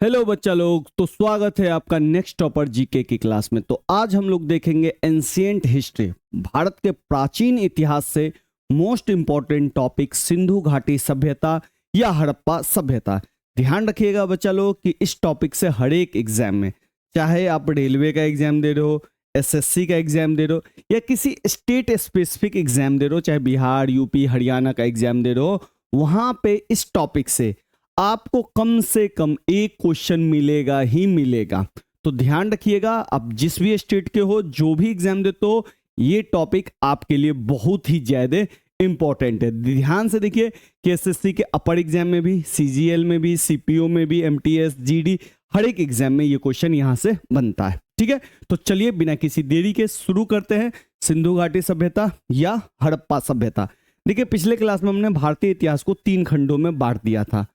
Hello बच्चा लोग, तो स्वागत है आपका नेक्स्ट टॉपर जीके की क्लास में। तो आज हम लोग देखेंगे एंशिएंट हिस्ट्री, भारत के प्राचीन इतिहास से मोस्ट इंपॉर्टेंट टॉपिक सिंधु घाटी सभ्यता या हड़प्पा सभ्यता। ध्यान रखिएगा बच्चा लोग कि इस टॉपिक से हर एक एग्जाम में, चाहे आप रेलवे का एग्जाम दे रहे हो, एसएससी का एग्जाम दे रहे हो या किसी स्टेट स्पेसिफिक एग्जाम दे रहे हो, चाहे बिहार, यूपी, हरियाणा का एग्जाम दे रहे हो, वहां पे इस टॉपिक से आपको कम से कम एक क्वेश्चन मिलेगा ही मिलेगा। तो ध्यान रखिएगा, आप जिस भी स्टेट के हो, जो भी एग्जाम देते हो, ये टॉपिक आपके लिए बहुत ही ज्यादा इंपॉर्टेंट है। ध्यान से देखिए कि एसएससी के अपर एग्जाम में भी, सीजीएल में भी, सीपीओ में भी, एमटीएस, जीडी, हर एक एग्जाम में ये क्वेश्चन यहां से बनता है। ठीक है, तो चलिए बिना किसी देरी के शुरू करते हैं सिंधु घाटी सभ्यता या हड़प्पा सभ्यता। देखिए, पिछले क्लास में हमने भारतीय इतिहास को 3 खंडों में बांट दिया था।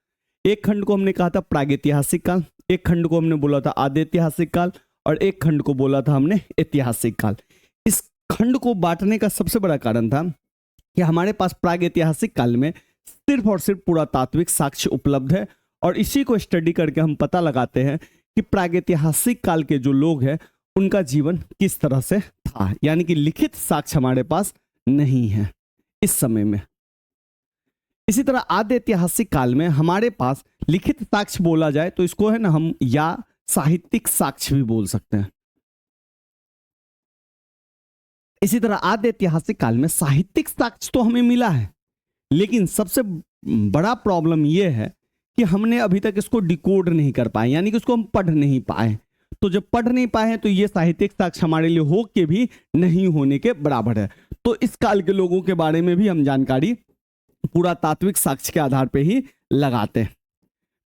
एक खंड को हमने कहा था प्रागैतिहासिक काल, एक खंड को हमने बोला था आदि ऐतिहासिक काल और एक खंड को बोला था हमने ऐतिहासिक काल। इस खंड को बांटने का सबसे बड़ा कारण था कि हमारे पास प्रागैतिहासिक काल में सिर्फ और सिर्फ पुरातात्विक साक्ष्य उपलब्ध है और इसी को स्टडी करके हम पता लगाते हैं कि प्रागैतिहासिक काल के जो लोग हैं उनका जीवन किस तरह से था, यानी कि लिखित साक्ष्य हमारे पास नहीं है इस समय में। इसी तरह आद्य ऐतिहासिक काल में हमारे पास लिखित साक्ष्य बोला जाए तो इसको है ना हम या साहित्यिक साक्ष्य भी बोल सकते हैं। इसी तरह आद्य ऐतिहासिक काल में साहित्यिक साक्ष्य तो हमें मिला है, लेकिन सबसे बड़ा प्रॉब्लम यह है कि हमने अभी तक इसको डिकोड नहीं कर पाए, यानी कि उसको हम पढ़ नहीं पाए। तो जब पढ़ नहीं पाए हैं तो ये साहित्यिक साक्ष्य हमारे लिए हो के भी नहीं होने के बराबर है। तो इस काल के लोगों के बारे में भी हम जानकारी पुरातात्विक साक्ष्य के आधार पे ही लगाते हैं।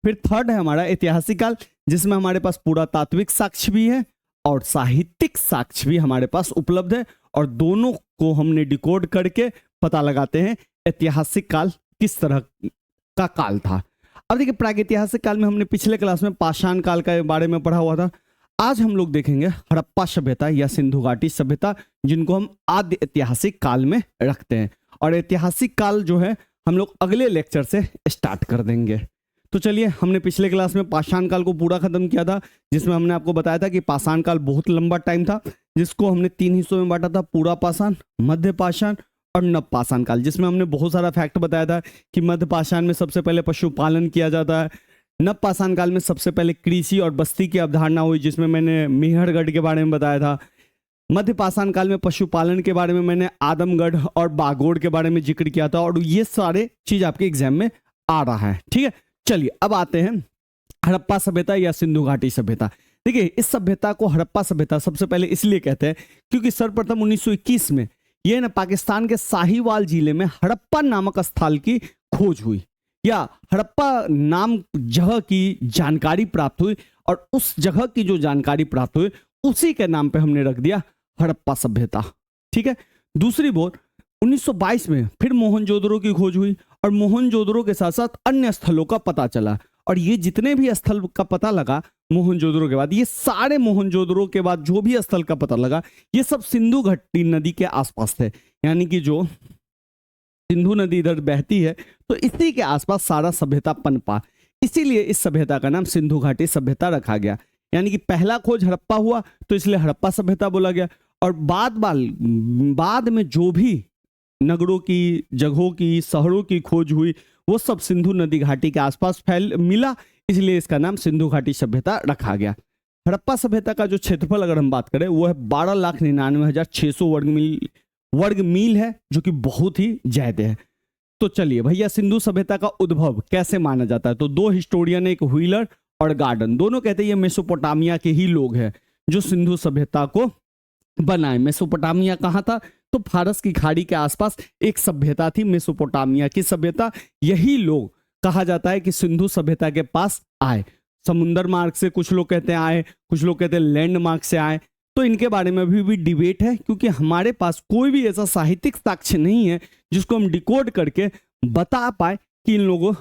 फिर थर्ड है हमारा ऐतिहासिक काल, जिसमें हमारे पास पुरातात्विक साक्ष्य भी है और साहित्यिक साक्ष्य भी हमारे पास उपलब्ध है और दोनों को हमने डिकोड करके पता लगाते हैं ऐतिहासिक काल किस तरह का काल था। अब देखिए, प्रागैतिहासिक काल में हमने पिछले क्लास में पाषाण काल के बारे में पढ़ा हुआ था। आज हम लोग देखेंगे हड़प्पा सभ्यता या सिंधु घाटी सभ्यता, जिनको हम आद्य ऐतिहासिक काल में रखते हैं। और ऐतिहासिक काल जो है हम लोग अगले लेक्चर से स्टार्ट कर देंगे। तो चलिए, हमने पिछले क्लास में पाषाण काल को पूरा खत्म किया था, जिसमें हमने आपको बताया था कि पाषाण काल बहुत लंबा टाइम था, जिसको हमने 3 हिस्सों में बांटा था, पूरा पाषाण, मध्य पाषाण और नव पाषाण काल। जिसमें हमने बहुत सारा फैक्ट बताया था कि मध्य पाषाण में सबसे पहले पशुपालन किया जाता है, नव पाषाण काल में सबसे पहले कृषि और बस्ती की अवधारणा हुई, जिसमें मैंने मेहरगढ़ के बारे में बताया था। मध्य पाषाण काल में पशुपालन के बारे में मैंने आदमगढ़ और बागोड़ के बारे में जिक्र किया था और ये सारे चीज आपके एग्जाम में आ रहा है। ठीक है, चलिए अब आते हैं हड़प्पा सभ्यता या सिंधु घाटी सभ्यता। देखिए, इस सभ्यता को हड़प्पा सभ्यता सबसे पहले इसलिए कहते हैं क्योंकि सर्वप्रथम 1921 में यह ना पाकिस्तान के साहिवाल जिले में हड़प्पा नामक स्थल की खोज हुई या हड़प्पा नाम जगह की जानकारी प्राप्त हुई और उस जगह की जो जानकारी प्राप्त हुई उसी के नाम पे हमने रख दिया हड़प्पा सभ्यता। ठीक है, दूसरी ओर 1922 में फिर मोहनजोदड़ो की खोज हुई और मोहनजोदड़ो के साथ साथ अन्य स्थलों का पता चला और ये जितने भी स्थल का पता लगा मोहनजोदड़ो के बाद, ये सारे मोहनजोदड़ो के बाद जो भी स्थल का पता लगा ये सब सिंधु घाटी नदी के आसपास थे, यानी कि जो सिंधु नदी इधर बहती है तो इसी के आसपास सारा सभ्यता पनपा। इसीलिए इस सभ्यता का नाम सिंधु घाटी सभ्यता रखा गया, यानी कि पहला खोज हड़प्पा हुआ तो इसलिए हड़प्पा सभ्यता बोला गया और बाद में जो भी नगरों की, जगहों की, शहरों की खोज हुई वो सब सिंधु नदी घाटी के आसपास मिला, इसलिए इसका नाम सिंधु घाटी सभ्यता रखा गया। हड़प्पा सभ्यता का जो क्षेत्रफल अगर हम बात करें वो है 12,99,600 वर्ग मील है, जो कि बहुत ही ज्यादा है। तो चलिए भैया, सिंधु सभ्यता का उद्भव कैसे माना जाता है? तो 2 हिस्टोरियन, एक व्हीलर और गार्डन, दोनों कहते हैं ये मेसोपोटामिया के ही लोग हैं जो सिंधु सभ्यता को बनाए। मेसोपोटामिया कहाँ था? तो फारस की खाड़ी के आसपास एक सभ्यता थी, मेसोपोटामिया की सभ्यता। यही लोग कहा जाता है कि सिंधु सभ्यता के पास आए। समुंदर मार्ग से कुछ लोग कहते हैं आए, कुछ लोग कहते हैं लैंड मार्ग से आए। तो इनके बारे में भी डिबेट है, क्योंकि हमारे पास कोई भी ऐसा साहित्यिक साक्ष्य नहीं है जिसको हम डिकोड करके बता पाए कि इन लोगों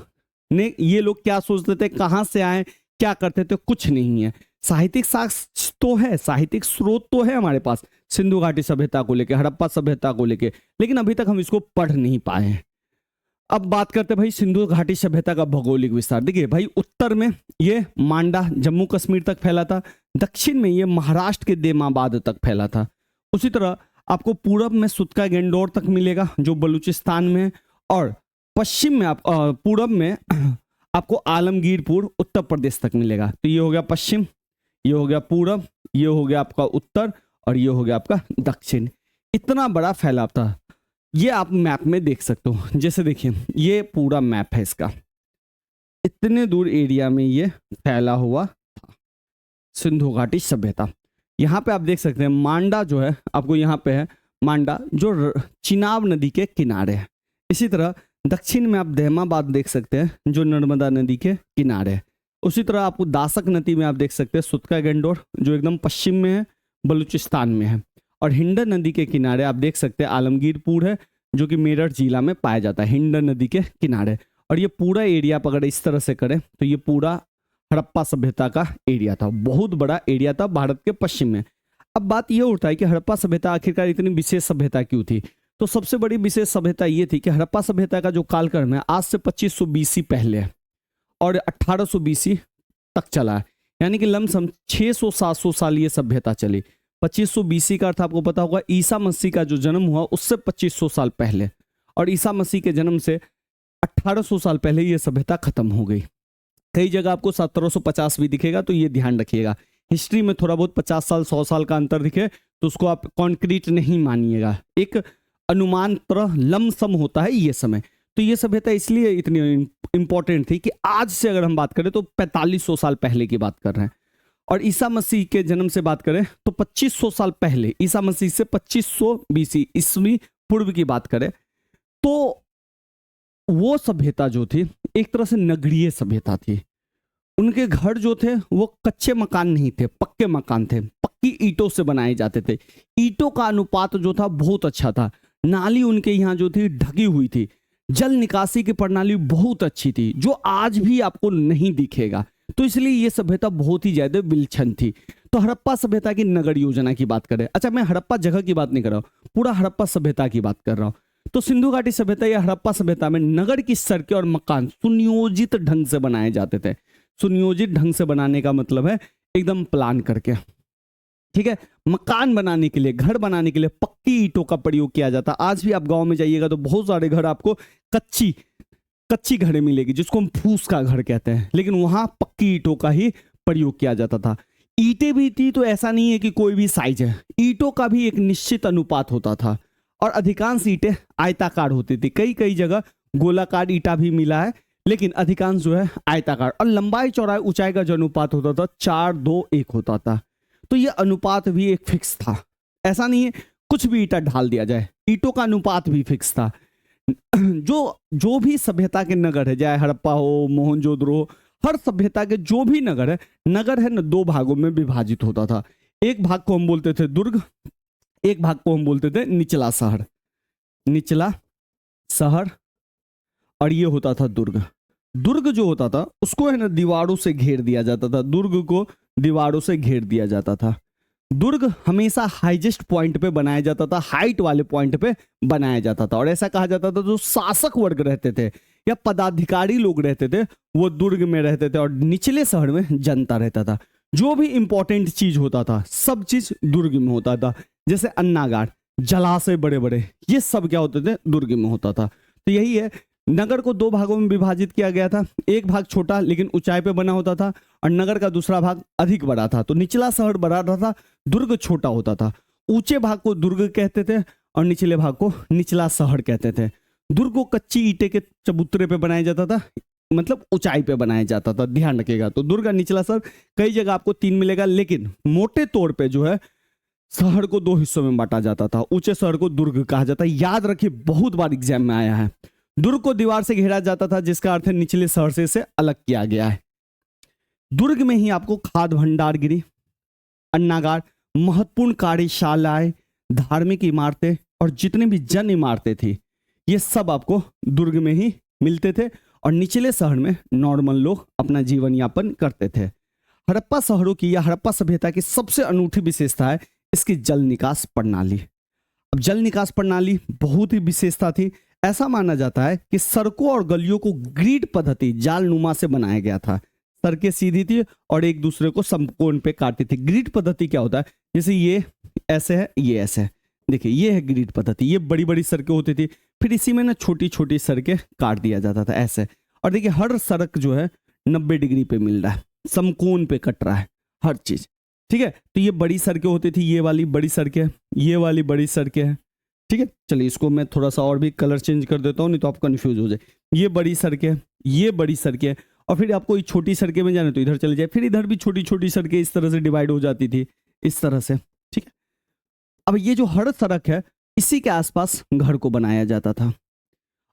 ने, ये लोग क्या सोचते थे, कहाँ से आए, क्या करते थे, कुछ नहीं है। साहित्यिक साक्ष्य तो है, साहित्यिक स्रोत तो है हमारे पास सिंधु घाटी सभ्यता को लेके, हड़प्पा सभ्यता को लेके, लेकिन अभी तक हम इसको पढ़ नहीं पाए हैं। अब बात करते हैं भाई सिंधु घाटी सभ्यता का भौगोलिक विस्तार। देखिए भाई, उत्तर में ये मांडा जम्मू कश्मीर तक फैला था, दक्षिण में ये महाराष्ट्र के देमाबाद तक फैला था। उसी तरह आपको पूरब में सुतका गेंडोर तक मिलेगा जो बलूचिस्तान में है, और पश्चिम में पूरब में आपको आलमगीरपुर उत्तर प्रदेश तक मिलेगा। तो ये हो गया पश्चिम, ये हो गया पूरब, ये हो गया आपका उत्तर, और ये हो गया आपका दक्षिण। इतना बड़ा फैलाव था, ये आप मैप में देख सकते हो। जैसे देखिए, ये पूरा मैप है इसका, इतने दूर एरिया में ये फैला हुआ था सिंधु घाटी सभ्यता। यहाँ पे आप देख सकते हैं मांडा जो है, आपको यहाँ पे है मांडा जो चिनाब नदी के किनारे है। इसी तरह दक्षिण में आप दहमाबाद देख सकते हैं जो नर्मदा नदी के किनारे है। उसी तरह आपको दासक नदी में आप देख सकते हैं सुतका गेंडोर जो एकदम पश्चिम में है, बलूचिस्तान में है। और हिंडन नदी के किनारे आप देख सकते हैं आलमगीरपुर है जो कि मेरठ जिला में पाया जाता है, हिंडन नदी के किनारे। और ये पूरा एरिया आप अगर इस तरह से करें तो ये पूरा हड़प्पा सभ्यता का एरिया था, बहुत बड़ा एरिया था भारत के पश्चिम में। अब बात यह उठता है कि हड़प्पा सभ्यता आखिरकार इतनी विशेष सभ्यता क्यों थी। तो सबसे बड़ी विशेष सभ्यता ये थी कि हड़प्पा सभ्यता का जो कालक्रम है आज से 2500 बीसी पहले है और 1800 बीसी तक चला है, यानी कि लमसम 600-700 साल ये सभ्यता चली। 2500 बीसी का अर्थ आपको पता होगा ईसा मसीह का जो जन्म हुआ उससे 2500 साल पहले, और ईसा मसीह के जन्म से 1800 साल पहले ये सभ्यता खत्म हो गई। कई जगह आपको 1750 भी दिखेगा, तो ये ध्यान रखिएगा। हिस्ट्री में थोड़ा बहुत 50 साल 100 साल का अंतर दिखे तो उसको आप कॉन्क्रीट नहीं मानिएगा, एक अनुमान तरह लमसम होता है ये समय। तो ये सभ्यता इसलिए इतनी इंपॉर्टेंट थी कि आज से अगर हम बात करें तो 4500 साल पहले की बात कर रहे हैं, और ईसा मसीह के जन्म से बात करें तो 2500 साल पहले, ईसा मसीह से 2500 बीसी ईस्वी पूर्व की बात करें तो वो सभ्यता जो थी एक तरह से नगरीय सभ्यता थी। उनके घर जो थे वो कच्चे मकान नहीं थे, पक्के मकान थे, पक्की ईंटों से बनाए जाते थे। ईंटों का अनुपात जो था बहुत अच्छा था, नाली उनके यहाँ जो थी ढकी हुई थी, जल निकासी की प्रणाली बहुत अच्छी थी जो आज भी आपको नहीं दिखेगा। तो इसलिए ये सभ्यता बहुत ही ज्यादा विलक्षण थी। तो हड़प्पा सभ्यता की नगर योजना की बात करें, अच्छा मैं हड़प्पा जगह की बात नहीं कर रहा हूँ, पूरा हड़प्पा सभ्यता की बात कर रहा हूँ। तो सिंधु घाटी सभ्यता या हड़प्पा सभ्यता में नगर की सड़कें और मकान सुनियोजित ढंग से बनाए जाते थे। सुनियोजित ढंग से बनाने का मतलब है एकदम प्लान करके, ठीक है। मकान बनाने के लिए, घर बनाने के लिए पक्की ईंटों का प्रयोग किया जाता। आज भी आप गांव में जाइएगा तो बहुत सारे घर आपको कच्ची घरें मिलेगी जिसको हम फूस का घर कहते हैं, लेकिन वहां पक्की ईंटों का ही प्रयोग किया जाता था। ईंटें भी थी तो ऐसा नहीं है कि कोई भी साइज है, ईंटों का भी एक निश्चित अनुपात होता था और अधिकांश ईंटें आयताकार होती थी। कई कई जगह गोलाकार ईंटा भी मिला है, लेकिन अधिकांश जो है आयताकार। और लंबाई चौड़ाई ऊंचाई का जो अनुपात होता था 4-2-1 होता था। तो ये अनुपात भी एक फिक्स था, ऐसा नहीं है कुछ भी ईंटा ढाल दिया जाए, ईंटों का अनुपात भी फिक्स था। जो भी सभ्यता के नगर है, चाहे हड़प्पा हो, मोहनजोदड़ो हो, हर सभ्यता के जो भी नगर है ना 2 भागों में विभाजित होता था। एक भाग को हम बोलते थे दुर्ग, एक भाग को हम बोलते थे निचला शहर। निचला शहर और ये होता था दुर्ग। दुर्ग जो होता था उसको है ना दीवारों से घेर दिया जाता था, दुर्ग को दीवारों से घेर दिया जाता था। दुर्ग हमेशा हाईएस्ट पॉइंट पे बनाया जाता था, हाइट वाले पॉइंट पे बनाया जाता था। और ऐसा कहा जाता था जो शासक वर्ग रहते थे या पदाधिकारी लोग रहते थे वो दुर्ग में रहते थे, और निचले शहर में जनता रहता था। जो भी इंपॉर्टेंट चीज होता था सब चीज दुर्ग में होता था, जैसे अन्नागार, जलाशय बड़े बड़े, ये सब क्या होते थे दुर्ग में होता था। तो यही है, नगर को 2 भागों में विभाजित किया गया था। एक भाग छोटा लेकिन ऊंचाई पे बना होता था और नगर का दूसरा भाग अधिक बड़ा था। तो निचला शहर बड़ा रहता था, दुर्ग छोटा होता था। ऊंचे भाग को दुर्ग कहते थे और निचले भाग को निचला शहर कहते थे। दुर्ग को कच्ची ईंटे के चबूतरे पे बनाया जाता था, मतलब ऊंचाई पे बनाया जाता था, ध्यान रखिएगा। तो दुर्ग और निचला शहर कई जगह आपको 3 मिलेगा, लेकिन मोटे तौर पे जो है शहर को 2 हिस्सों में बांटा जाता था। ऊंचे शहर को दुर्ग कहा जाता है, याद रखिए बहुत बार एग्जाम में आया है। दुर्ग को दीवार से घेरा जाता था जिसका अर्थ है निचले शहर से इसे अलग किया गया है। दुर्ग में ही आपको खाद्य भंडार गृह, अन्नागार, महत्वपूर्ण कार्यशालाएं, धार्मिक इमारतें और जितने भी जन इमारतें थी ये सब आपको दुर्ग में ही मिलते थे, और निचले शहर में नॉर्मल लोग अपना जीवन यापन करते थे। हड़प्पा शहरों की या हड़प्पा सभ्यता की सबसे अनूठी विशेषता है इसकी जल निकास प्रणाली। अब जल निकास प्रणाली बहुत ही विशेषता थी। ऐसा माना जाता है कि सड़कों और गलियों को ग्रिड पद्धति जालनुमा से बनाया गया था। सड़कें सीधी थी और एक दूसरे को समकोण पे काटती थी। ग्रिड पद्धति क्या होता है, जैसे ये ऐसे है, ये ऐसे है, देखिए ये है ग्रिड पद्धति। ये बड़ी बड़ी सड़कें होती थी, फिर इसी में ना छोटी छोटी सड़कें काट दिया जाता था ऐसे। और देखिए हर सड़क जो है 90 डिग्री पे मिल रहा है, समकोण पे कट रहा है हर चीज, ठीक है। तो ये बड़ी सड़कें होती थी, ये वाली बड़ी सड़कें, ये वाली बड़ी सड़कें हैं, ठीक है। चलिए इसको मैं थोड़ा सा और भी कलर चेंज कर देता हूँ, नहीं तो आप कंफ्यूज हो जाए। ये बड़ी सड़कें, ये बड़ी सड़कें, और फिर आपको छोटी सड़कें में जाने तो इधर चले जाए, फिर इधर भी छोटी छोटी सड़कें इस तरह से डिवाइड हो जाती थी, इस तरह से, ठीक है। अब ये जो हर सड़क है इसी के आसपास घर को बनाया जाता था,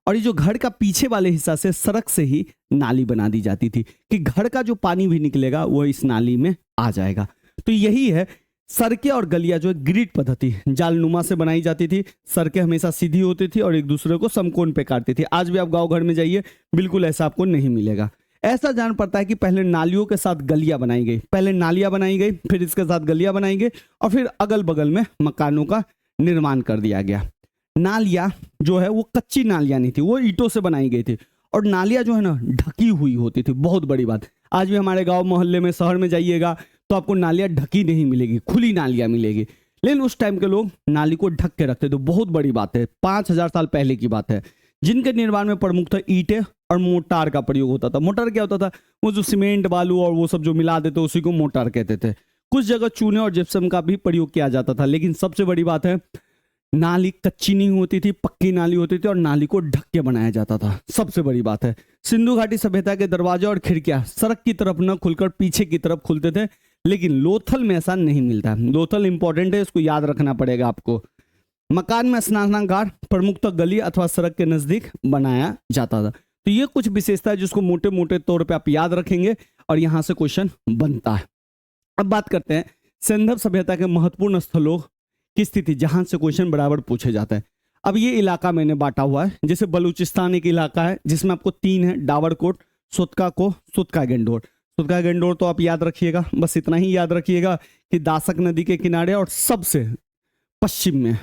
और ये जो घर का पीछे वाले हिस्सा से सड़क से ही नाली बना दी जाती थी कि घर का जो पानी भी निकलेगा वो इस नाली में आ जाएगा। तो यही है, सड़कें और गलियां जो है ग्रिड पद्धति जालनुमा से बनाई जाती थी। सड़कें हमेशा सीधी होती थी और एक दूसरे को समकोण पे काटती थी। आज भी आप गांव घर में जाइए, बिल्कुल ऐसा आपको नहीं मिलेगा। ऐसा जान पड़ता है कि पहले नालियों के साथ गलियां बनाई गई, पहले नालियां बनाई गई, फिर इसके साथ गलियां बनाई गई, और फिर अगल बगल में मकानों का निर्माण कर दिया गया। नालियां जो है वो कच्ची नालियां नहीं थी, वो ईंटों से बनाई गई थी, और नालियां जो है ना ढकी हुई होती थी। बहुत बड़ी बात, आज भी हमारे गांव मोहल्ले में, शहर में जाइएगा तो आपको नालियां ढकी नहीं मिलेगी, खुली नालियां मिलेगी। लेकिन उस टाइम के लोग नाली को ढक के रखते थे। बहुत बड़ी बात है, 5000 साल पहले की बात है। जिनके निर्माण में प्रमुख था ईंटें और मोटार का प्रयोग होता था। मोटार क्या होता था, वो जो सीमेंट बालू और वो सब जो मिला देते उसी को मोटार कहते थे। कुछ जगह चूने और जिप्सम का भी प्रयोग किया जाता था। लेकिन सबसे बड़ी बात है, नाली कच्ची नहीं होती थी, पक्की नाली होती थी, और नाली को ढक के बनाया जाता था। सबसे बड़ी बात है, सिंधु घाटी सभ्यता के दरवाजे और खिड़कियां सड़क की तरफ न खुलकर पीछे की तरफ खुलते थे, लेकिन लोथल में ऐसा नहीं मिलता। लोथल इंपॉर्टेंट है, इसको याद रखना पड़ेगा आपको। मकान में स्नानागार प्रमुखतः गली अथवा सड़क के नजदीक बनाया जाता था। तो ये कुछ विशेषता है जिसको मोटे मोटे तौर पे आप याद रखेंगे और यहां से क्वेश्चन बनता है। अब बात करते हैं सिंधु सभ्यता के महत्वपूर्ण स्थलों की स्थिति, जहां से क्वेश्चन बराबर पूछे जाते हैं। अब ये इलाका मैंने बांटा हुआ है, जैसे बलूचिस्तान एक इलाका है जिसमें आपको 3 है, डावरकोट, सुतका गेंडोर। सुतका गेंडोर तो आप याद रखिएगा, बस इतना ही याद रखिएगा कि दासक नदी के किनारे और सबसे पश्चिम में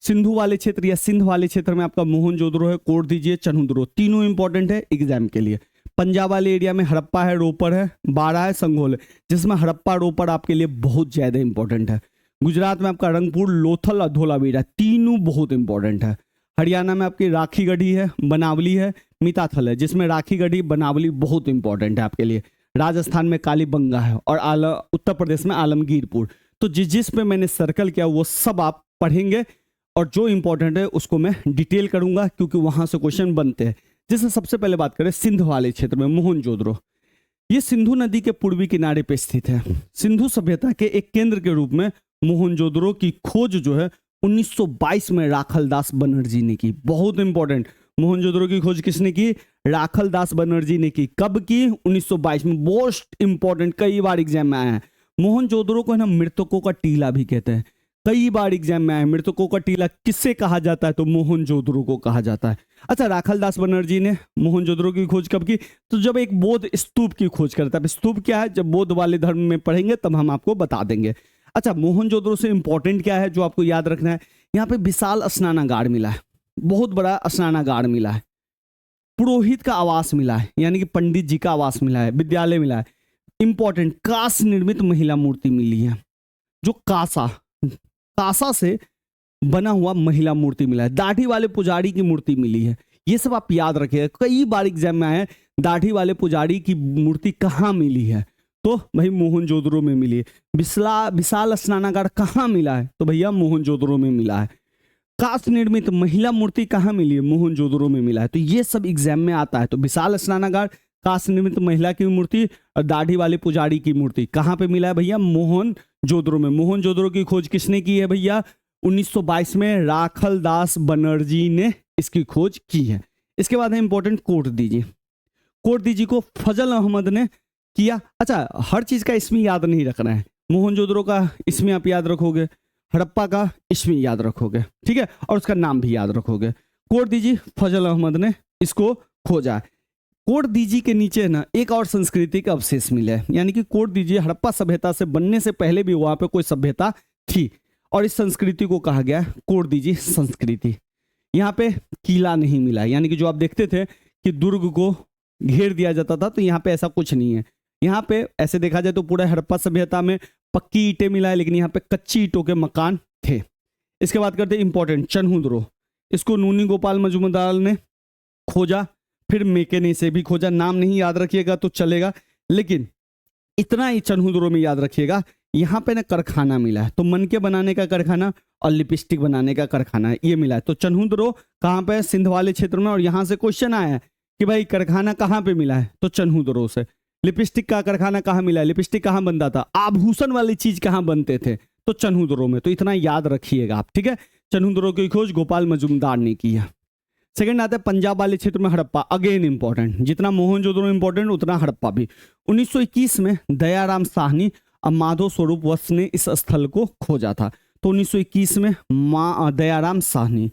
सिंधु वाले क्षेत्र या सिंध वाले क्षेत्र में आपका मोहनजोदड़ो है, कोट दीजिए चन्हुद्रो। तीनों इंपॉर्टेंट है एग्जाम के लिए। पंजाब वाले एरिया में हड़प्पा है, रोपड़ है, बाड़ा है, संघोल है, जिसमें हड़प्पा रोपड़ आपके लिए बहुत ज्यादा इंपॉर्टेंट है। गुजरात में आपका रंगपुर, लोथल और धोलावीरा, तीनों बहुत इंपॉर्टेंट है। हरियाणा में आपकी राखीगढ़ी है, बनावली है, मिताथल है, जिसमें राखीगढ़ी बनावली बहुत इंपॉर्टेंट है आपके लिए। राजस्थान में कालीबंगा है, और उत्तर प्रदेश में आलमगीरपुर। तो जिस पे मैंने सर्कल किया वो सब आप पढ़ेंगे, और जो इंपॉर्टेंट है उसको मैं डिटेल करूंगा क्योंकि वहां से क्वेश्चन बनते हैं। जैसे सबसे पहले बात करें सिंध वाले क्षेत्र में मोहनजोदड़ो, ये सिंधु नदी के पूर्वी किनारे पे स्थित है। सिंधु सभ्यता के एक केंद्र के रूप में मोहनजोदड़ो की खोज जो है 1922 में राखलदास बनर्जी ने की। बहुत इंपॉर्टेंट, मोहनजोदड़ो की खोज किसने की? राखलदास बनर्जी ने की। कब की? 1922 में। मोस्ट इंपॉर्टेंट, कई बार एग्जाम में आया है। मोहनजोदड़ो को है ना मृतकों का टीला भी कहते हैं, कई बार एग्जाम में आया। मृतकों का टीला किससे कहा जाता है? तो मोहनजोदड़ो को कहा जाता है। अच्छा, राखलदास बनर्जी ने मोहनजोदड़ो की खोज कब की? तो जब एक बौद्ध स्तूप की खोज करता है। स्तूप क्या है? जब बौद्ध वाले धर्म में पढ़ेंगे तब हम आपको बता देंगे। अच्छा, मोहनजोदड़ो से इंपॉर्टेंट क्या है जो आपको याद रखना है? यहाँ पे विशाल स्नानागार मिला है, बहुत बड़ा स्नानागार मिला है, पुरोहित का आवास मिला है, यानी कि पंडित जी का आवास मिला है, विद्यालय मिला है। इंपॉर्टेंट, कांस्य निर्मित महिला मूर्ति मिली है, जो कांसा से बना हुआ महिला मूर्ति मिला है। दाढ़ी वाले पुजारी की मूर्ति मिली है। ये सब आप याद रखिएगा, कई बार एग्जाम में आए। दाढ़ी वाले पुजारी की मूर्ति कहाँ मिली है? तो भाई मोहनजोदड़ो में मिली है। विशाल स्नानागार कहाँ मिला है? तो भैया मोहनजोदड़ो में मिला है। कांस्य निर्मित महिला मूर्ति कहाँ मिली है? मोहनजोदड़ो में मिला है। तो ये सब एग्जाम में आता है। तो विशाल स्नानागार, कांस्य निर्मित महिला की मूर्ति और दाढ़ी वाले पुजारी की मूर्ति कहाँ पे मिला है भैया? मोहनजोदड़ो में। मोहनजोदड़ो की खोज किसने की है भैया? 1922 में राखलदास बनर्जी ने इसकी खोज की है। इसके बाद है इंपॉर्टेंट कोट दीजिए। कोट दीजिए को फजल अहमद ने किया। अच्छा, हर चीज का इसमें याद नहीं रखना है। मोहनजोदड़ो का इसमें आप याद रखोगे, हड़प्पा का इसमें याद रखोगे, ठीक है, और उसका नाम भी याद रखोगे। कोट दीजिए फजल अहमद ने इसको खोजा। कोट दीजिए के नीचे ना एक और संस्कृति का अवशेष मिला है, यानी कि कोट दीजिए हड़प्पा सभ्यता से बनने से पहले भी वहां पे कोई सभ्यता थी, और इस संस्कृति को कहा गया कोट दीजिए संस्कृति। यहाँ पे किला नहीं मिला, यानी कि जो आप देखते थे कि दुर्ग को घेर दिया जाता था, तो यहाँ पे ऐसा कुछ नहीं है। यहाँ पे ऐसे देखा जाए तो पूरा हड़प्पा सभ्यता में पक्की ईंटें मिला है, लेकिन यहाँ पे कच्ची ईंटों के मकान थे। इसके बाद करते हैं इंपॉर्टेंट चन्हुद्रो। इसको नूनी गोपाल मजूमदार ने खोजा, फिर मेकेने से भी खोजा। नाम नहीं याद रखिएगा तो चलेगा, लेकिन इतना ही चन्हुद्रो में याद रखिएगा, यहाँ पे ना कारखाना मिला है, तो मनके बनाने का कारखाना और लिपस्टिक बनाने का कारखाना ये मिला है। तो चन्हुद्रो कहाँ पे? सिंध वाले क्षेत्र में। और यहाँ से क्वेश्चन आया है कि भाई कारखाना कहाँ पे मिला है, तो चन्हुद्रो से। लिपस्टिक का कारखाना कहाँ मिला है, लिपस्टिक कहाँ बनता था, आभूषण वाली चीज कहाँ बनते थे, तो चन्हुद्रो में। तो इतना याद रखिएगा आप, ठीक है। चन्हुद्रो की खोज गोपाल मजूमदार ने की है। सेकंड आता है पंजाब वाले क्षेत्र में हड़प्पा, अगेन इंपॉर्टेंट। जितना मोहनजोदड़ो इंपॉर्टेंट उतना हड़प्पा भी। 1921 में दयाराम साहनी और माधव स्वरूप वत्स ने इस स्थल को खोजा था। तो 1921 में दयाराम साहनी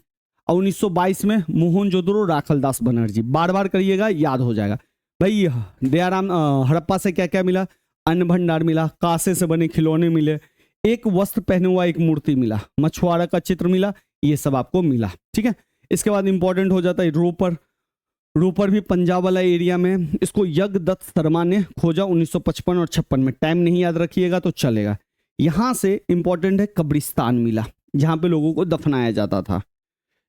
और 1922 में मोहनजोदड़ो राखलदास बनर्जी। बार बार करिएगा, याद हो जाएगा। भाई दयाराम हड़प्पा से क्या क्या मिला? अन्न भंडार मिला, कांसे से बने खिलौने मिले, एक वस्त्र पहने हुआ एक मूर्ति मिला, मछुआरा का चित्र मिला, ये सब आपको मिला, ठीक है। इसके बाद इंपॉर्टेंट हो जाता है रोपर। रोपर भी पंजाब वाला एरिया में, इसको यज्ञदत्त शर्मा ने खोजा 1955 और 56 में। टाइम नहीं याद रखिएगा तो चलेगा। यहाँ से इंपॉर्टेंट है कब्रिस्तान मिला, जहाँ पे लोगों को दफनाया जाता था।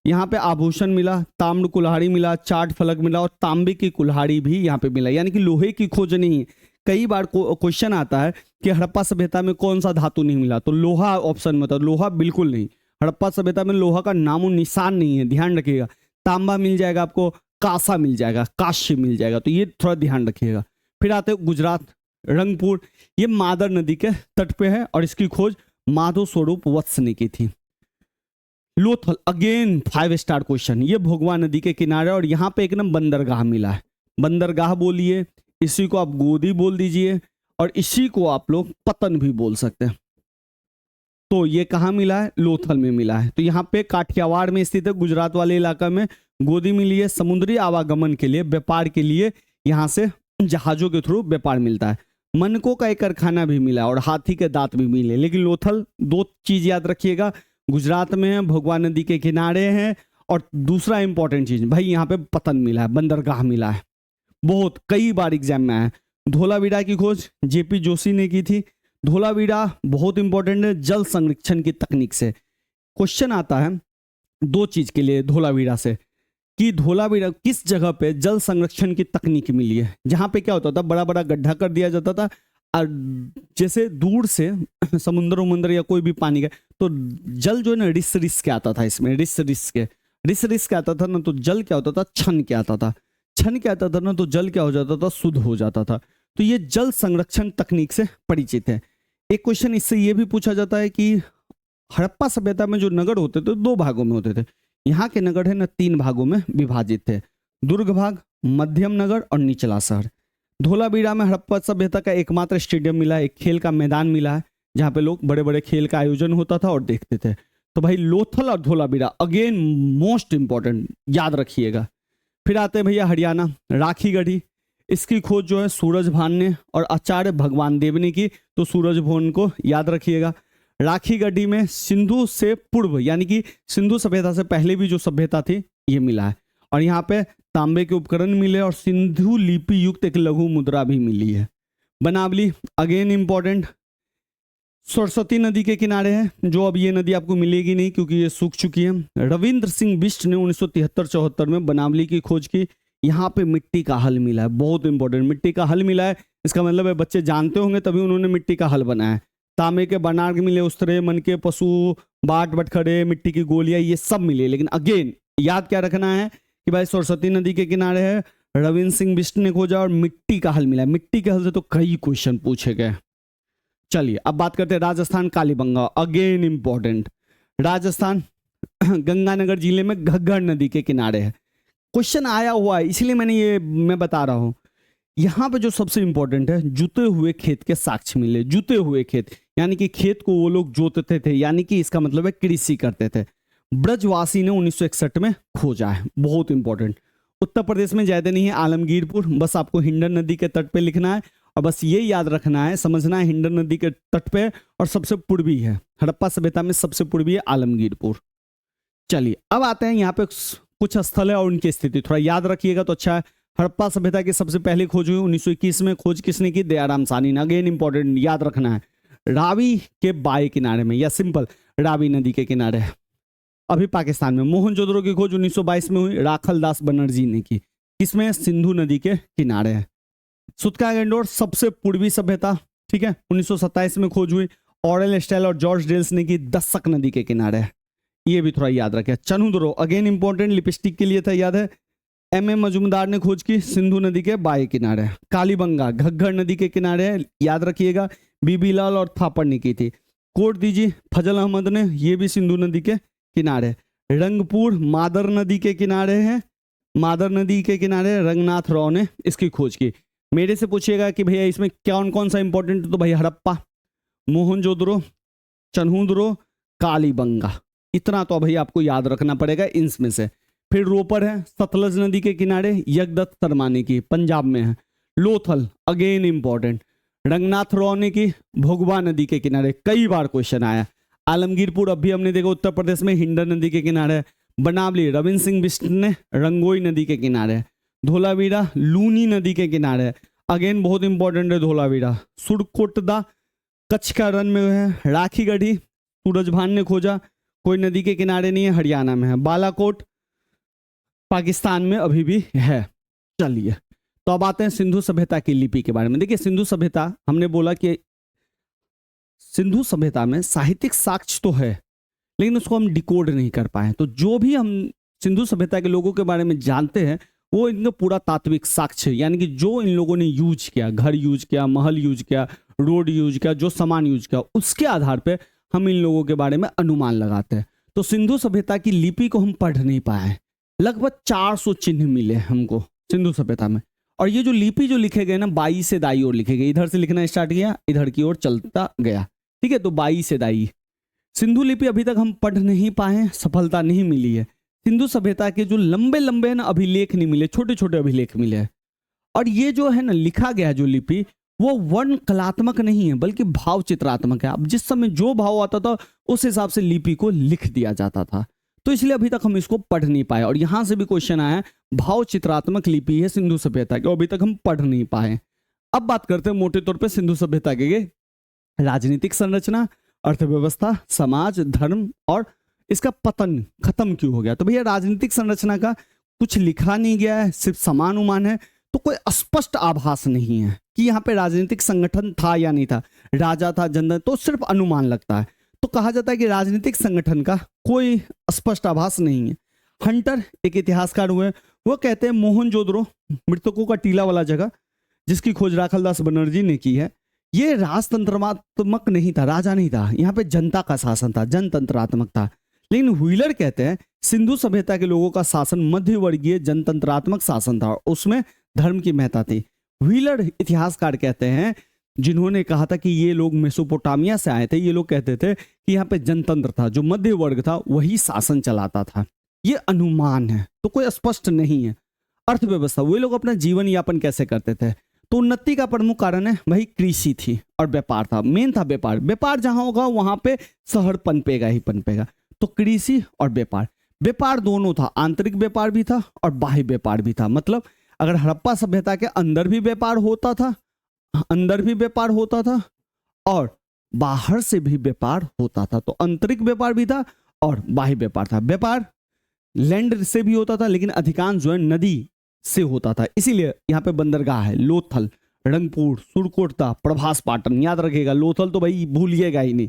यहाँ पे आभूषण मिला, ताम्र कुल्हाड़ी मिला, चाट फलक मिला और तांबे की कुल्हाड़ी भी यहाँ पे मिला, यानी कि लोहे की खोज नहीं है। कई बार क्वेश्चन आता है कि हड़प्पा सभ्यता में कौन सा धातु नहीं मिला, तो लोहा ऑप्शन में था। लोहा बिल्कुल नहीं, हड़प्पा सभ्यता में लोहा का नामो निशान नहीं है, ध्यान रखिएगा। तांबा मिल जाएगा आपको, कांसा मिल जाएगा, कांस्य मिल जाएगा, तो ये थोड़ा ध्यान रखिएगा। फिर आते हैं गुजरात, रंगपुर। ये मादर नदी के तट पे है और इसकी खोज माधव स्वरूप वत्स ने की थी। Lothal, again 5 star question. ये भोगवा नदी के किनारे और यहाँ पे एक ना बंदरगाह मिला है। बंदरगाह बोलिए, इसी को आप गोदी बोल दीजिए और इसी को आप लोग पतन भी बोल सकते हैं। तो ये कहाँ मिला है? लोथल में मिला है। तो यहाँ पे काठियावाड़ में स्थित है, गुजरात वाले इलाका में गोदी मिली है। समुद्री आवागमन के लिए, व्यापार के लिए यहाँ से जहाजों के थ्रू व्यापार मिलता है। मनकों का एक कारखाना भी मिला और हाथी के दांत भी मिले। लेकिन लोथल, दो चीज याद रखिएगा, गुजरात में है, भोगवा नदी के किनारे है, और दूसरा इंपॉर्टेंट चीज भाई यहाँ पे पतन मिला है, बंदरगाह मिला है। बहुत कई बार एग्जाम में आया। धोलावीरा की खोज जेपी जोशी ने की थी। धोलावीरा बहुत इंपॉर्टेंट है, जल संरक्षण की तकनीक से। क्वेश्चन आता है दो चीज के लिए धोलावीरा से, कि धोलावीरा किस जगह पे जल संरक्षण की तकनीक मिली है। जहां पे क्या होता था, बड़ा बड़ा गड्ढा कर दिया जाता था और जैसे दूर से समुद्र उमुंदर या कोई भी पानी का, तो जल जो है ना रिस रिस के आता था इसमें, रिस रिस के आता था ना, तो जल क्या होता था, छन के आता था। छन के आता था ना, तो जल क्या हो जाता था, शुद्ध हो जाता था। तो ये जल संरक्षण तकनीक से परिचित है। एक क्वेश्चन इससे ये भी पूछा जाता है कि हड़प्पा सभ्यता में जो नगर होते थे 2 भागों में होते थे। यहाँ के नगर है ना 3 भागों में विभाजित थे, दुर्ग भाग, मध्यम नगर और निचला शहर। धोलावीरा में हड़प्पा सभ्यता का एकमात्र स्टेडियम मिला है, एक खेल का मैदान मिला है जहाँ पे लोग बड़े बड़े खेल का आयोजन होता था और देखते थे। तो भाई लोथल और धोलावीरा अगेन मोस्ट इंपॉर्टेंट, याद रखिएगा। फिर आते हैं भैया हरियाणा, राखी गढ़ी। इसकी खोज जो है सूरज भान ने और आचार्य भगवान देव ने की, तो सूरज भान को याद रखिएगा। राखी गढ़ी में सिंधु से पूर्व, यानी कि सिंधु सभ्यता से पहले भी जो सभ्यता थी ये मिला है, और यहाँ पे तांबे के उपकरण मिले और सिंधु लिपि युक्त एक लघु मुद्रा भी मिली है। बनावली अगेन इंपॉर्टेंट, सरस्वती नदी के किनारे है, जो अब ये नदी आपको मिलेगी नहीं क्योंकि ये सूख चुकी है। रविंद्र सिंह बिष्ट ने 1973-74 में बनावली की खोज की। यहाँ पे मिट्टी का हल मिला है, बहुत इंपॉर्टेंट, मिट्टी का हल मिला है। इसका मतलब है बच्चे जानते होंगे तभी उन्होंने मिट्टी का हल बनाया है। तांबे के बनार्ग मिले, उस्तरे, मन के पशु, बाट बटखड़े, मिट्टी की गोलियां, ये सब मिले। लेकिन अगेन याद क्या रखना है कि भाई सरस्वती नदी के किनारे है, रविंद्र सिंह बिष्ट ने खोजा और मिट्टी का हल मिला। मिट्टी के हल से तो कई क्वेश्चन पूछे गए। चलिए अब बात करते हैं राजस्थान, कालीबंगा अगेन इंपॉर्टेंट। राजस्थान गंगानगर जिले में घग्गर नदी के किनारे है। क्वेश्चन आया हुआ है इसलिए मैं बता रहा हूं। यहाँ पे जो सबसे इंपॉर्टेंट है, जुते हुए खेत के साक्ष्य मिले। जुते हुए खेत यानी कि खेत को वो लोग जोतते थे, यानी कि इसका मतलब है कृषि करते थे। ब्रजवासी ने 1961 में खोजा है, बहुत इंपॉर्टेंट। उत्तर प्रदेश में ज्यादा नहीं है, आलमगीरपुर, बस आपको हिंडन नदी के तट पे लिखना है और बस ये याद रखना है, समझना है हिंडन नदी के तट पे और सबसे पूर्वी है। हड़प्पा सभ्यता में सबसे पूर्वी है आलमगीरपुर। चलिए अब आते हैं यहाँ पे कुछ स्थल है और उनकी स्थिति थोड़ा याद रखिएगा तो अच्छा है। हड़प्पा सभ्यता की सबसे पहले खोज हुई 1921 में। खोज किसने की? दयाराम साहनी ने। अगेन इंपॉर्टेंट याद रखना है, रावी के बाएं किनारे में, या सिंपल रावी नदी के किनारे, अभी पाकिस्तान में। मोहनजोदड़ो की खोज 1922 में हुई, राखल दास बनर्जी ने की। किसमें? सिंधु नदी के किनारे है। सुत्का गंडोर सबसे पूर्वी सभ्यता, ठीक है, 1927 में खोज हुई। ऑरेल स्टाइल और जॉर्ज डेल्स ने की, दस्सक नदी के किनारे है, ये भी थोड़ा याद रखें। चनुद्रो अगेन इंपॉर्टेंट, लिपस्टिक के लिए था, याद है। एम ए मजुमदार ने खोज की, सिंधु नदी के बाएं किनारे है। कालीबंगा घग्गर नदी के किनारे है, याद रखिएगा। बीबी लाल और थापड़ ने की थी। कोट दीजिए फजल अहमद ने, ये भी सिंधु नदी के किनारे। रंगपुर मादर नदी के किनारे है, मादर नदी के किनारे रंगनाथ राव ने इसकी खोज की। मेरे से पूछिएगा कि भैया इसमें कौन कौन सा इंपॉर्टेंट है, तो भाई हड़प्पा, मोहनजोदड़ो, चन्हुद्रो, कालीबंगा, इतना तो भाई आपको याद रखना पड़ेगा इनमें से। फिर रोपर है सतलज नदी के किनारे, यज्ञदत्त सरमानी की, पंजाब में है। लोथल अगेन इंपॉर्टेंट, रंगनाथ राव ने की, भोगवा नदी के किनारे, कई बार क्वेश्चन आया। आलमगीरपुर अभी हमने देखा उत्तर प्रदेश में, हिंडन नदी के किनारे। बनावली रविंद्र सिंह बिष्ट ने, रंगोई नदी के किनारे। धोलावीरा लूनी नदी के किनारे, अगेन बहुत इंपॉर्टेंट है धोलावीरा। सुरकोटदा कच्छ का रन में है। राखीगढ़ी सूरजभान ने खोजा, कोई नदी के किनारे नहीं है, हरियाणा में है। बालाकोट पाकिस्तान में अभी भी है। चलिए तो अब आते हैं सिंधु सभ्यता की लिपि के बारे में। देखिए सिंधु सभ्यता, हमने बोला कि सिंधु सभ्यता में साहित्यिक साक्ष्य तो है लेकिन उसको हम डिकोड नहीं कर पाए। तो जो भी हम सिंधु सभ्यता के लोगों के बारे में जानते हैं वो इनका पूरा तात्विक साक्ष्य, यानी कि जो इन लोगों ने यूज किया, घर यूज किया, महल यूज किया, रोड यूज किया, जो सामान यूज किया, उसके आधार पे हम इन लोगों के बारे में अनुमान लगाते हैं। तो सिंधु सभ्यता की लिपि को हम पढ़ नहीं पाए। लगभग 400 चिन्ह मिले हमको सिंधु सभ्यता में। और ये जो लिपि जो लिखे गए ना, बाई से दाई ओर लिखे गए। इधर से लिखना स्टार्ट किया, इधर की ओर चलता गया, ठीक है। तो बाई से दाई सिंधु लिपि अभी तक हम पढ़ नहीं पाए, सफलता नहीं मिली है। सिंधु सभ्यता के जो लंबे लंबे ना अभिलेख नहीं मिले, छोटे छोटे अभिलेख मिले हैं। और ये जो है ना लिखा गया जो लिपि, वो वर्ण कलात्मक नहीं है बल्कि भाव चित्रात्मक है। अब जिस समय जो भाव आता था उस हिसाब से लिपि को लिख दिया जाता था, तो इसलिए अभी तक हम इसको पढ़ नहीं पाए। और यहां से भी क्वेश्चन आया, भाव चित्रात्मक लिपि है सिंधु सभ्यता की, अभी तक हम पढ़ नहीं पाए। अब बात करते हैं मोटे तौर पे सिंधु सभ्यता के राजनीतिक संरचना, अर्थव्यवस्था, समाज, धर्म और इसका पतन खत्म क्यों हो गया। तो भैया राजनीतिक संरचना का कुछ लिखा नहीं गया है, सिर्फ समान उमान है, तो कोई स्पष्ट आभास नहीं है कि यहाँ पे राजनीतिक संगठन था या नहीं था, राजा था, जनता, तो सिर्फ अनुमान लगता है। तो कहा जाता है कि राजनीतिक संगठन का कोई स्पष्ट आभास नहीं है। हंटर एक इतिहासकार हुए, वो कहते हैं मोहनजोदड़ो, मृतकों का टीला वाला जगह जिसकी खोज राखलदास बनर्जी ने की है, ये राजतंत्रात्मक नहीं था, राजा नहीं था, यहाँ पे जनता का शासन था, जनतंत्रात्मक था। लेकिन व्हीलर कहते हैं सिंधु सभ्यता के लोगों का शासन मध्यवर्गीय जनतंत्रात्मक शासन था, उसमें धर्म की महत्ता थी। व्हीलर इतिहासकार कहते हैं, जिन्होंने कहा था कि ये लोग मेसोपोटामिया से आए थे, ये लोग कहते थे कि यहाँ पे जनतंत्र था, जो मध्य वर्ग था वही शासन चलाता था। ये अनुमान है, तो कोई स्पष्ट नहीं है। अर्थव्यवस्था, वे लोग अपना जीवन यापन कैसे करते थे, तो उन्नति का प्रमुख कारण है भाई कृषि थी और व्यापार था, मेन था व्यापार। व्यापार जहां होगा वहां पे शहर पनपेगा ही पनपेगा। तो कृषि और व्यापार दोनों था, आंतरिक व्यापार भी था और बाह्य व्यापार भी था। मतलब अगर हड़प्पा सभ्यता के अंदर भी व्यापार होता था, और बाहर से भी व्यापार होता था, तो आंतरिक व्यापार भी था और बाह्य व्यापार था। व्यापार लैंड से भी होता था लेकिन अधिकांश जो है नदी से होता था, इसीलिए यहाँ पे बंदरगाह है। लोथल, रंगपुर, सुरकोटदा, प्रभास पाटन, याद रखिएगा। लोथल तो भाई भूलिएगा ही नहीं।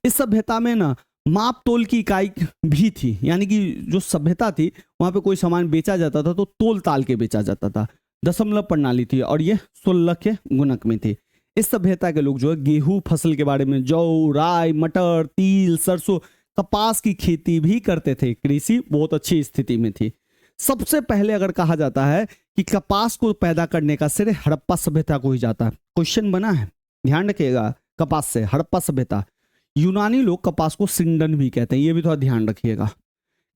इस सभ्यता में ना माप तोल की इकाई भी थी, यानी कि जो सभ्यता थी वहां पे कोई सामान बेचा जाता था तो तोल ताल के बेचा जाता था। दशमलव प्रणाली थी और ये 16 के गुणक में थी। इस सभ्यता के लोग जो है गेहूं फसल के बारे में, जौ, राय, मटर, तिल, सरसों, कपास की खेती भी करते थे। कृषि बहुत अच्छी स्थिति में थी। सबसे पहले अगर कहा जाता है कि कपास को पैदा करने का श्रेय हड़प्पा सभ्यता को ही जाता है। क्वेश्चन बना है, ध्यान रखिएगा, कपास से हड़प्पा सभ्यता। यूनानी लोग कपास को सिंडन भी कहते हैं, ये भी थोड़ा ध्यान रखिएगा।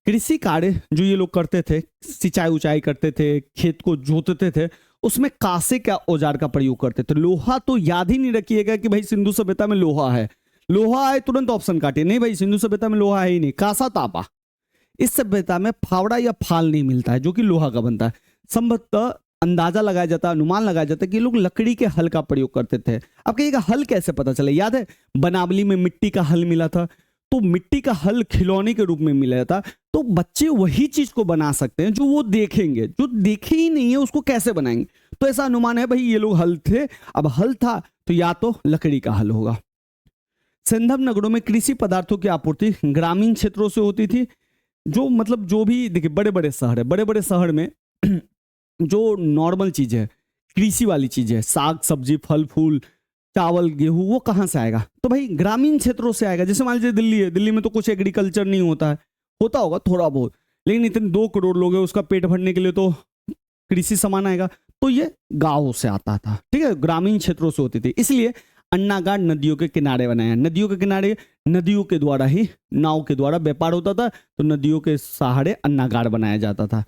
कृषि कार्य जो ये लोग करते थे, सिंचाई उचाई करते थे, खेत को जोतते थे, उसमें कासे का औजार का प्रयोग करते थे। लोहा तो याद ही नहीं रखिएगा कि भाई सिंधु सभ्यता में लोहा है, लोहा है तुरंत ऑप्शन काटिए, नहीं भाई सिंधु सभ्यता में लोहा है ही नहीं, कासा तापा। इस सभ्यता में फावड़ा या फाल नहीं मिलता है जो कि लोहा का बनता है। संभवतः अंदाजा लगाया जाता है, अनुमान लगाया जाता है कि लोग लकड़ी के हल का प्रयोग करते थे। अब कहिएगा हल कैसे पता चला? याद है बनावली में मिट्टी का हल मिला था, तो मिट्टी का हल खिलौने के रूप में मिला था। तो बच्चे वही चीज को बना सकते हैं जो वो देखेंगे, जो देखे ही नहीं है उसको कैसे बनाएंगे? तो ऐसा अनुमान है भाई ये लोग हल थे। अब हल था तो या तो लकड़ी का हल होगा। सिंधव नगरों में कृषि पदार्थों की आपूर्ति ग्रामीण क्षेत्रों से होती थी। जो मतलब जो भी देखिए बड़े बड़े शहर है, बड़े बड़े शहर में जो नॉर्मल चीज है, कृषि वाली चीज है, साग सब्जी फल फूल चावल गेहूं, वो कहाँ से आएगा? तो भाई ग्रामीण क्षेत्रों से आएगा। जैसे मान लीजिए दिल्ली है, दिल्ली में तो कुछ एग्रीकल्चर नहीं होता है, होता होगा थोड़ा बहुत, लेकिन इतने 2 करोड़ लोग हैं, उसका पेट भरने के लिए तो कृषि सामान आएगा। तो ये गाँव से आता था, ठीक है, ग्रामीण क्षेत्रों से होती थी। इसलिए अन्नागार नदियों के किनारे बनाया। नदियों के किनारे नदियों के द्वारा ही, नाव के द्वारा व्यापार होता था, तो नदियों के सहारे अन्नागार बनाया जाता था।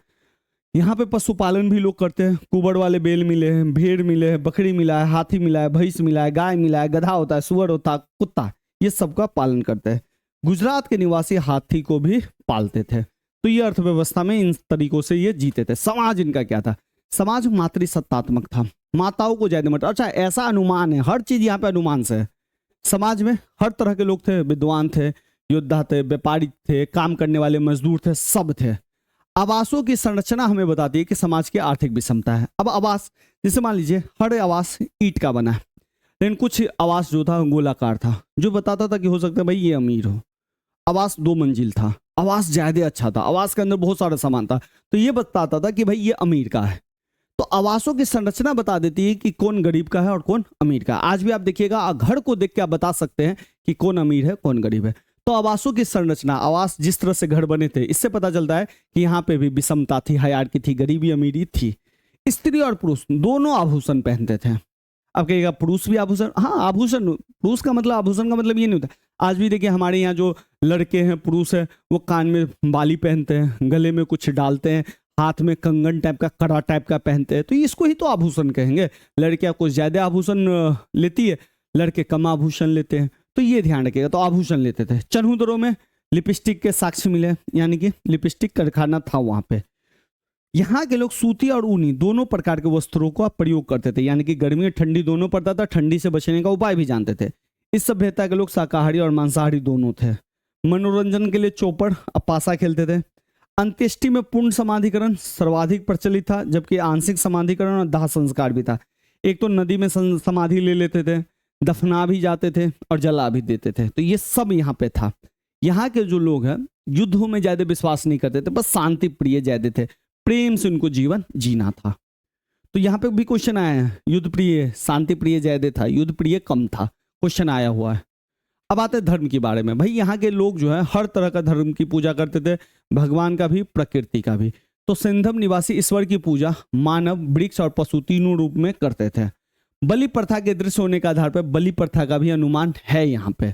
यहाँ पे पशुपालन भी लोग करते हैं। कुबड़ वाले बैल मिले हैं, भेड़ मिले हैं, बकरी मिला है, हाथी मिला है, भैंस मिला है, गाय मिला है, गधा होता है, सुअर होता है, कुत्ता, ये सबका पालन करते हैं। गुजरात के निवासी हाथी को भी पालते थे। तो ये अर्थव्यवस्था में इन तरीकों से ये जीते थे। समाज इनका क्या था? समाज मातृसत्तात्मक था, माताओं को ज्यादा मत। अच्छा, ऐसा अनुमान है, हर चीज यहाँ पे अनुमान से है। समाज में हर तरह के लोग थे, विद्वान थे, योद्धा थे, व्यापारी थे, काम करने वाले मजदूर थे, सब थे। आवासों की संरचना हमें बताती है कि समाज की आर्थिक विषमता है। अब आवास, जैसे मान लीजिए हर आवास ईंट का बना है, लेकिन कुछ आवास जो था गोलाकार था, जो बताता था कि हो सकता है भाई ये अमीर हो। आवास 2 मंजिल था, आवास ज्यादा अच्छा था, आवास के अंदर बहुत सारा सामान था, तो ये बताता था कि भाई ये अमीर का है। तो आवासों की संरचना बता देती है कि कौन गरीब का है और कौन अमीर का है। आज भी आप देखिएगा, घर को देख के आप बता सकते हैं कि कौन अमीर है कौन गरीब है। तो आवासों की संरचना, आवास जिस तरह से घर बने थे, इससे पता चलता है कि यहाँ पे भी विषमता थी, हायरार्की थी, गरीबी अमीरी थी। स्त्री और पुरुष दोनों आभूषण पहनते थे। अब कहिएगा पुरुष भी आभूषण, हाँ आभूषण, पुरुष का मतलब आभूषण का मतलब ये नहीं होता। आज भी देखिए हमारे यहाँ जो लड़के हैं, पुरुष है, वो कान में बाली पहनते हैं, गले में कुछ डालते हैं, हाथ में कंगन टाइप का, कड़ा टाइप का पहनते हैं, तो इसको ही तो आभूषण कहेंगे। लड़कियां कुछ ज्यादा आभूषण लेती है, लड़के कम आभूषण लेते हैं, तो ये ध्यान रखिएगा। तो आभूषण लेते थे। चनहुदरों में लिपस्टिक के साक्ष्य मिले, यानी कि लिपस्टिक कारखाना था वहां पे। यहाँ के लोग सूती और ऊनी दोनों प्रकार के वस्त्रों का प्रयोग करते थे, यानी कि गर्मी और ठंडी दोनों पड़ता था, ठंडी से बचने का उपाय भी जानते थे। इस सभ्यता के लोग शाकाहारी और मांसाहारी दोनों थे। मनोरंजन के लिए चौपड़, पासा खेलते थे। अंत्येष्टि में पूर्ण समाधिकरण सर्वाधिक प्रचलित था, जबकि आंशिक समाधिकरण और दाह संस्कार भी था। एक तो नदी में समाधि ले लेते थे, दफना भी जाते थे और जला भी देते थे। तो ये सब यहाँ पे था। यहाँ के जो लोग हैं युद्धों में ज्यादा विश्वास नहीं करते थे, बस शांति प्रिय ज्यादा थे, प्रेम से उनको जीवन जीना था। तो यहाँ पे भी क्वेश्चन आया है, युद्ध प्रिय शांति प्रिय ज्यादा था, युद्ध प्रिय कम था, क्वेश्चन आया हुआ है। अब आते हैं धर्म के बारे में। भाई यहाँ के लोग जो है हर तरह का धर्म की पूजा करते थे, भगवान का भी प्रकृति का भी। तो सिंधव निवासी ईश्वर की पूजा मानव, वृक्ष और पशु तीनों रूप में करते थे। बलि प्रथा के दृश्य होने के आधार पर बलि प्रथा का भी अनुमान है यहाँ पे।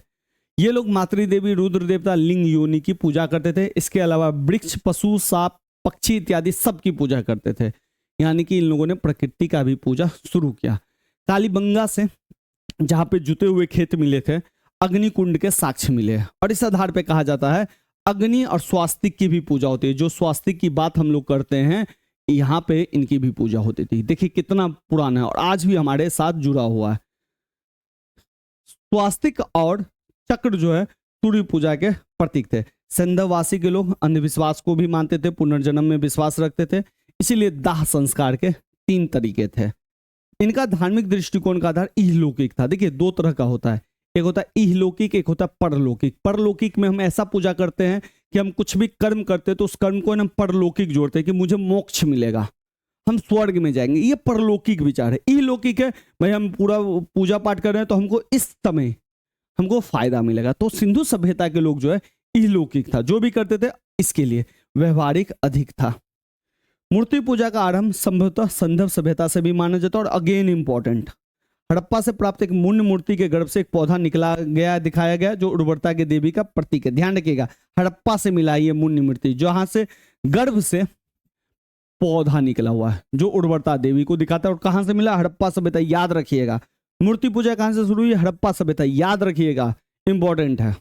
ये लोग मातृदेवी, रुद्र देवता, लिंग योनि की पूजा करते थे। इसके अलावा वृक्ष, पशु, सांप, पक्षी इत्यादि सब की पूजा करते थे, यानी कि इन लोगों ने प्रकृति का भी पूजा शुरू किया। कालीबंगा से जहां पे जुते हुए खेत मिले थे, अग्नि कुंड के साक्ष्य मिले, और इस आधार पे कहा जाता है अग्नि और स्वास्तिक की भी पूजा होती है। जो स्वास्तिक की बात हम लोग करते हैं, यहाँ पे इनकी भी पूजा होती थी। देखिए कितना पुराना है और आज भी हमारे साथ जुड़ा हुआ है। स्वास्तिक और चक्र जो है सूर्य पूजा के प्रतीक थे। सिंधवासी के लोग अंधविश्वास को भी मानते थे, पुनर्जन्म में विश्वास रखते थे, इसीलिए दाह संस्कार के 3 तरीके थे। इनका धार्मिक दृष्टिकोण का आधार इहलौकिक था। देखिए 2 तरह का होता है, एक होता है इहलौकिक, एक होता है परलौकिक। परलौकिक में हम ऐसा पूजा करते हैं कि हम कुछ भी कर्म करते हैं तो उस कर्म को हम परलौकिक जोड़ते हैं कि मुझे मोक्ष मिलेगा, हम स्वर्ग में जाएंगे, ये परलौकिक विचार है। इहलौकिक है भाई हम पूरा पूजा पाठ कर रहे हैं तो हमको इस समय हमको फायदा मिलेगा। तो सिंधु सभ्यता के लोग जो है इहलौकिक था, जो भी करते थे इसके लिए, व्यवहारिक अधिक था। मूर्ति पूजा का आरंभ संभवतः सिंधु सभ्यता से भी माना जाता है। और अगेन इंपॉर्टेंट, हड़प्पा से प्राप्त एक मुंड मूर्ति के गर्भ से एक पौधा निकला गया, दिखाया गया, जो उर्वरता के देवी का प्रतीक है। ध्यान रखिएगा, हड़प्पा से मिला ये मुंड मूर्ति, जहां से गर्भ से पौधा निकला हुआ है, जो उर्वरता देवी को दिखाता है। और कहां से मिला? हड़प्पा सभ्यता, याद रखिएगा। मूर्ति पूजा कहां से शुरू हुई? हड़प्पा सभ्यता, याद रखिएगा, इंपॉर्टेंट है।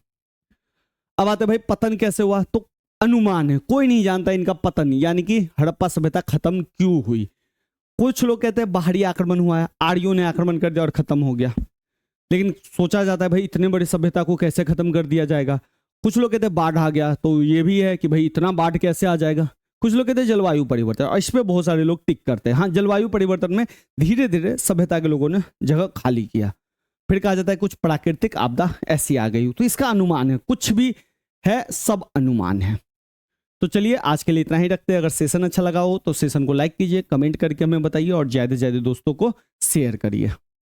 अब आते भाई पतन कैसे हुआ? तो अनुमान है, कोई नहीं जानता इनका पतन यानी कि हड़प्पा सभ्यता खत्म क्यों हुई। कुछ लोग कहते हैं बाहरी आक्रमण हुआ है, आर्यों ने आक्रमण कर दिया और खत्म हो गया, लेकिन सोचा जाता है भाई इतने बड़ी सभ्यता को कैसे खत्म कर दिया जाएगा। कुछ लोग कहते हैं बाढ़ आ गया, तो ये भी है कि भाई इतना बाढ़ कैसे आ जाएगा। कुछ लोग कहते हैं जलवायु परिवर्तन, और इस पे बहुत सारे लोग टिक करते हैं। हाँ, जलवायु परिवर्तन में धीरे धीरे सभ्यता के लोगों ने जगह खाली किया। फिर कहा जाता है कुछ प्राकृतिक आपदा ऐसी आ गई, तो इसका अनुमान है, कुछ भी है सब अनुमान है। तो चलिए आज के लिए इतना ही रखते हैं। अगर सेशन अच्छा लगा हो तो सेशन को लाइक कीजिए, कमेंट करके हमें बताइए और ज्यादा से ज्यादा दोस्तों को शेयर करिए।